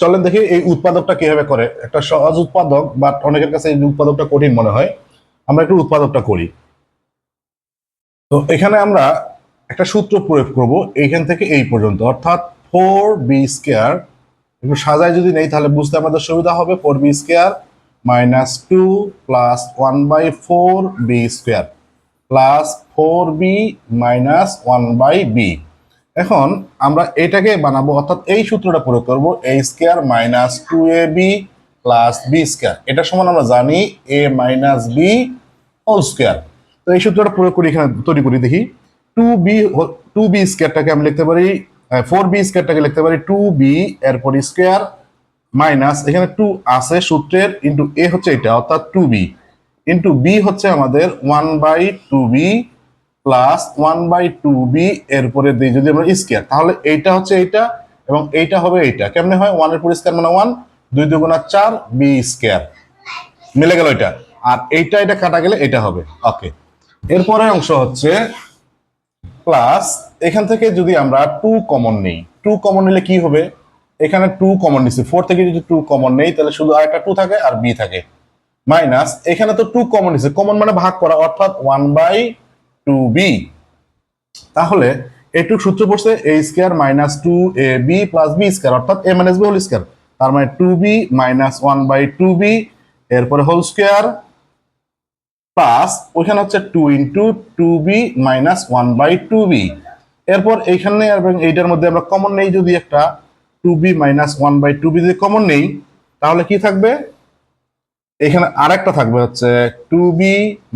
চলেন দেখি এই উৎপাদকটা কিভাবে করে। একটা সহজ উৎপাদক, বাট অনেকের কাছে এই উৎপাদকটা কঠিন মনে হয়। আমরা একটু উৎপাদকটা করি। তো এখানে আমরা একটা সূত্র প্রয়োগ করব এইখান থেকে এই পর্যন্ত, অর্থাৎ 4b²। একটু সাজায় যদি নেই তাহলে বুঝতে আমাদের সুবিধা হবে। 4b² -2 plus 1/4b² plus 4b minus 1/b। এখন আমরা এটাকে বানাবো, অর্থাৎ এই সূত্রটা প্রয়োগ করবো, a² -2ab প্লাস b²। এটা সমান আমরা জানি a minus b whole square. তো এই সূত্রটা প্রয়োগ করি, এখানে তৈরি করি দেখি। 2b²টাকে আমি লিখতে পারি, 4b²টাকে লিখতে পারি 2b এরপর স্কোয়ার মাইনাস এখানে 2 আছে সূত্রের, ইন্টু a হচ্ছে এটা অর্থাৎ 2b ইন্টু b হচ্ছে আমাদের 1/2b প্লাস 1/2b এরপরে দিই যদি আমরা স্কোয়ার, তাহলে এইটা হচ্ছে এইটা এবং এইটা হবে এইটা। কেমনে হয়? 1 এর পর স্কোয়ার মানে 1, 2 2 4 b²। মিলে গেল এটা। আর এইটা এটা কাটা গেলে এটা হবে। ওকে, এরপরে অংশ হচ্ছে প্লাস, এখান থেকে যদি আমরা 2 কমন নেই, 2 কমন নিলে কি হবে? এখানে 2 কমন নিছি, 4 থেকে যদি 2 কমন নেই তাহলে শুধু আরেকটা 2 থাকে আর b থাকে। মাইনাস এখানে তো 2 কমন নিছে, কমন মানে ভাগ করা, অর্থাৎ 1/2b। তাহলে এইটুক সূত্র পড়ছে a² -2ab প্লাস b² অর্থাৎ a minus b whole square. তার মানে 2b মাইনাস 1/2b এরপরে হোল স্কয়ার প্লাস ওইখানে হচ্ছে 2 ইন্টু 2b মাইনাস 1/2b। এরপর এইখানে এবং এইটার মধ্যে আমরা কমন নেই, যদি একটা 2b মাইনাস 1/2b যদি কমন নেই তাহলে কি থাকবে? এখানে আরেকটা থাকবে হচ্ছে 2b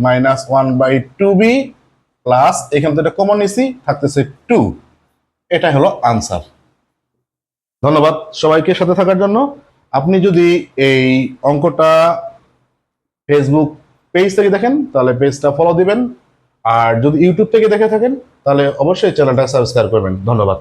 মাইনাস 1/2b প্লাস এখান থেকে কমন নিছি থাকতেছে 2। এটা হলো আনসার। ধন্যবাদ সবাইকে সাথে থাকার জন্য। আপনি যদি এই অঙ্কটা ফেসবুক পেজ থেকে দেখেন তাহলে পেজটা ফলো দিবেন, আর যদি ইউটিউব থেকে দেখে থাকেন তাহলে অবশ্যই চ্যানেলটা সাবস্ক্রাইব করবেন। ধন্যবাদ।